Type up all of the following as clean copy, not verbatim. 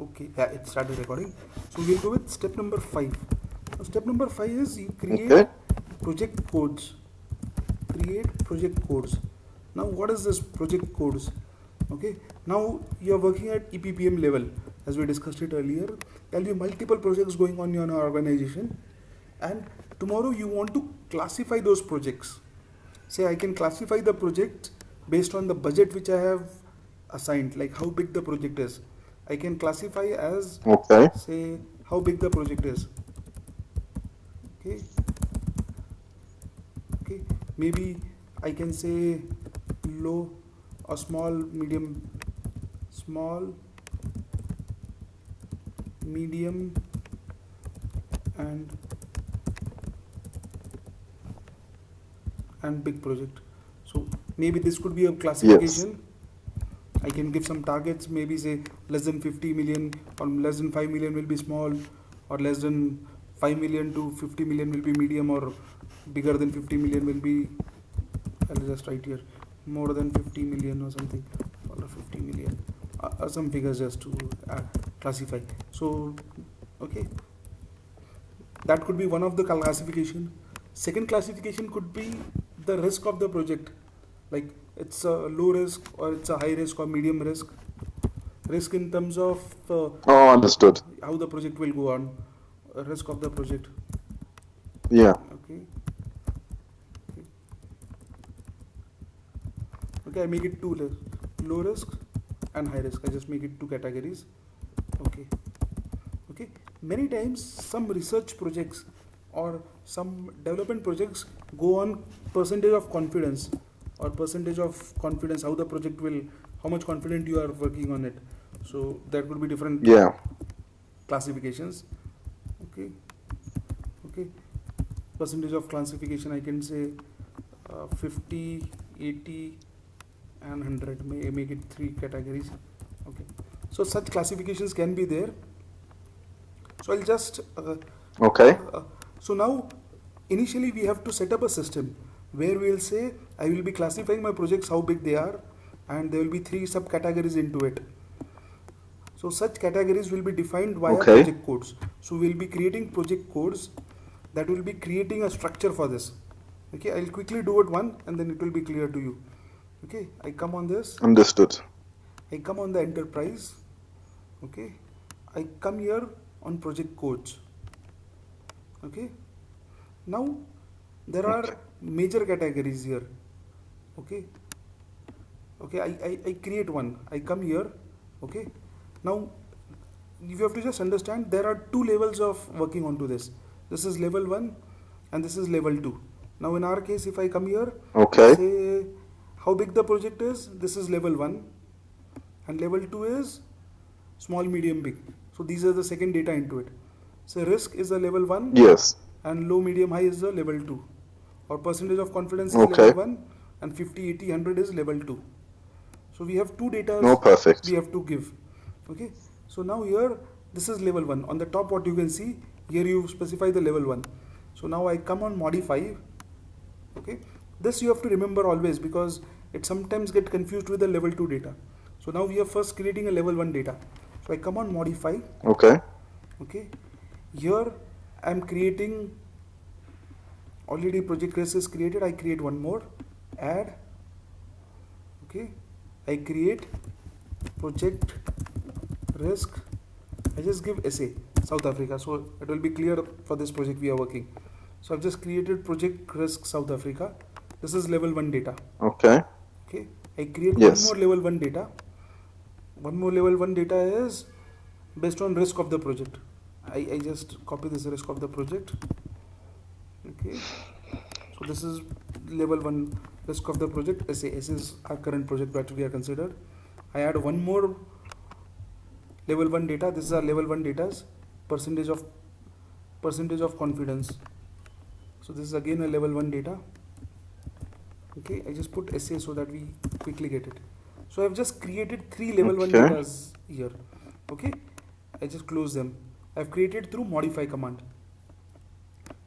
Okay, yeah, it started recording. So we'll go with step number 5. Now, step number 5 is you create Okay. project codes. Create project codes. Now what is this project codes? Okay, now you are working at EPPM level as we discussed it earlier. There will be multiple projects going on in your organization, and tomorrow you want to classify those projects. Say I can classify the project based on the budget which I have assigned, like how big the project is. I can classify as, Okay. say, how big the project is. Okay, okay, maybe I can say low or small, medium, small, medium, and big project. So maybe this could be a Yes. classification. I can give some targets, maybe say less than 50 million or less than 5 million will be small, or less than 5 million to 50 million will be medium, or bigger than 50 million will be, I'll just write here, more than 50 million or something, or 50 million, some figures just to classify. So, okay, that could be one of the classification. Second classification could be the risk of the project, like it's a low risk or it's a high risk or medium risk. Risk in terms of Oh, understood. how the project will go on, risk of the project. Yeah. Okay, okay, okay. I make it two low risk and high risk. I just make it two categories. Okay, okay. Many times some research projects or some development projects go on percentage of confidence, or percentage of confidence, how the project will, how much confident you are working on it. So there could be different Yeah. classifications. Okay, okay. Percentage of classification, I can say 50, 80, and 100. May make it three categories. Okay, so such classifications can be there. So I'll just Okay. so now initially we have to set up a system where we'll say I will be classifying my projects how big they are, and there will be three subcategories into it. So such categories will be defined via Okay. project codes. So we'll be creating project codes that will be creating a structure for this. Okay, I'll quickly do it one and then it will be clear to you. Okay, I come on this, Understood. I come on the enterprise. Okay, I come here on project codes. Okay, now there Okay. are major categories here. Okay, okay, I create one, I come here. Okay, now you have to just understand there are two levels of working onto this. This is level 1 and this is level 2. Now in our case, if I come here, Okay. say how big the project is, this is level 1, and level 2 is small, medium, big. So these are the second data into it. So risk is a level 1 Yes. and low, medium, high is the level 2, or percentage of confidence is level Okay. 1 and 50, 80, 100 is level 2. So we have two data No, we perfect. have to give. Okay, so now here this is level 1. On the top what you can see here, you specify the level 1. So now I come on modify. Okay, this you have to remember always, because it sometimes get confused with the level 2 data. So now we are first creating a level 1 data. So I come on modify. Okay. Okay, here I am creating, already project risk is created, I create one more, add. Okay, I create project risk, I just give SA South Africa, so it will be clear for this project we are working. So I've just created project risk South Africa. This is level 1 data. Okay. Okay, I create one Yes. more level 1 data. One more level 1 data is based on risk of the project. I just copy this risk of the project. Okay, so this is level 1 risk of the project. SA is our current project that we are considered. I add one more level 1 data. This is our level 1 data, percentage of confidence. So this is again a level 1 data. Okay, I just put SA so that we quickly get it. So I've just created three level 1 Okay. datas here. Okay, I just close them. I've created through modify command.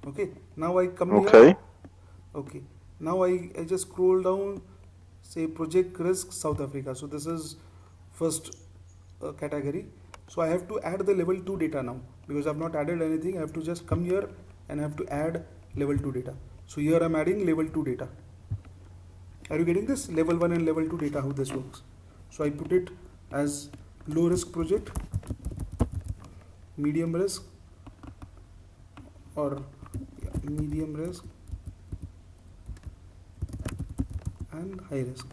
Okay, now I come here. Okay. Okay, now I just scroll down, say project risk South Africa. So this is first category. So I have to add the level 2 data now, because I've not added anything. I have to just come here and I have to add level 2 data. So here I'm adding level 2 data. Are you getting this? Level 1 and level 2 data, how this works. So I put it as low risk project, medium risk, or medium risk, and high risk.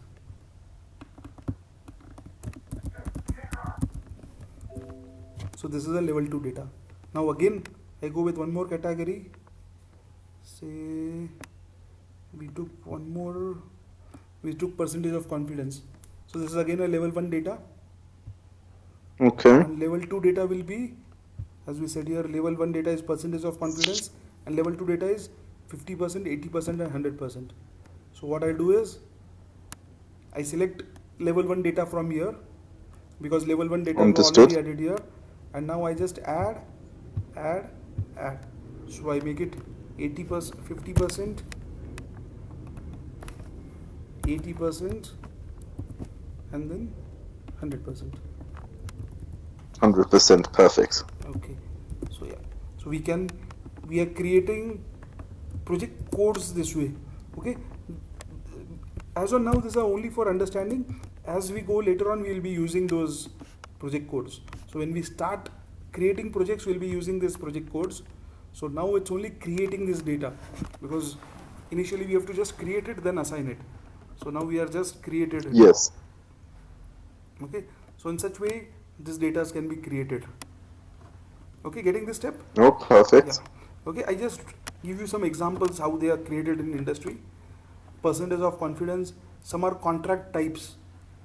So this is a level 2 data. Now again I go with one more category. Say we took percentage of confidence. So this is again a level 1 data. Okay. And level 2 data will be, as we said here, level 1 data is percentage of confidence, and level 2 data is 50%, 80%, and 100%. So what I do is I select level 1 data from here, because level 1 data is Understood. already added here, and now I just add. So I make it 80%, 50%, 80%, and then 100%. 100%. Perfect. Okay. So yeah. So we are creating project codes this way. Okay. As of now, these are only for understanding. As we go later on, we will be using those project codes. So when we start creating projects, we'll be using these project codes. So now it's only creating this data, because initially we have to just create it, then assign it. So now we are just created it. Yes. Okay. So in such way, this data can be created. Okay, getting this step? Oh, perfect. Yeah. Okay, I just give you some examples how they are created in industry. Percentage of confidence. Some are contract types.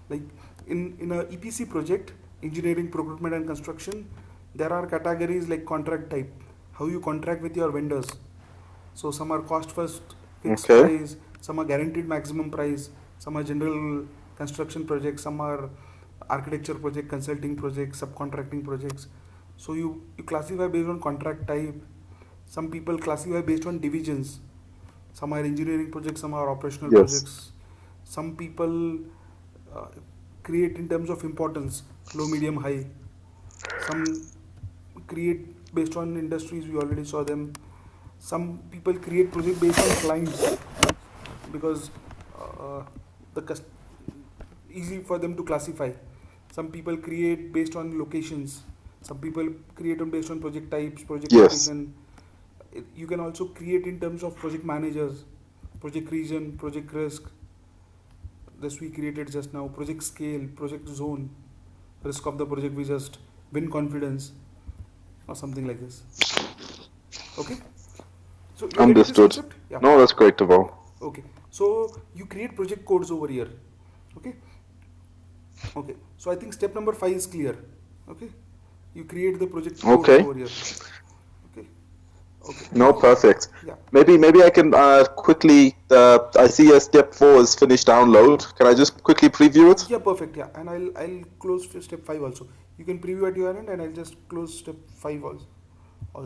Like in a EPC project, engineering, procurement and construction, there are categories like contract type. How you contract with your vendors. So some are cost first, fixed Okay. price. Some are guaranteed maximum price. Some are general construction projects. Some are architecture project, consulting projects, subcontracting projects. So you classify based on contract type. Some people classify based on divisions. Some are engineering projects, some are operational Yes. projects. Some people create in terms of importance, low, medium, high. Some create based on industries, we already saw them. Some people create project based on clients, because the easy for them to classify. Some people create based on locations. Some people create based on project types, project Yes. location. You can also create in terms of project managers, project region, project risk. This we created just now. Project scale, project zone, risk of the project we just win confidence, or something like this. Okay. So you're getting this Understood. concept? Yeah. No, that's great, Deval. Okay. So you create project codes over here. Okay. Okay. So I think step number 5 is clear. Okay. You create the project codes Okay. over here. Okay. Okay. No, Now, perfect. yeah. Maybe I can quickly. I see step 4 is finished download. Can I just quickly preview it? Yeah, perfect. Yeah, and I'll close step 5 also. You can preview at your end, and I'll just close step 5 also.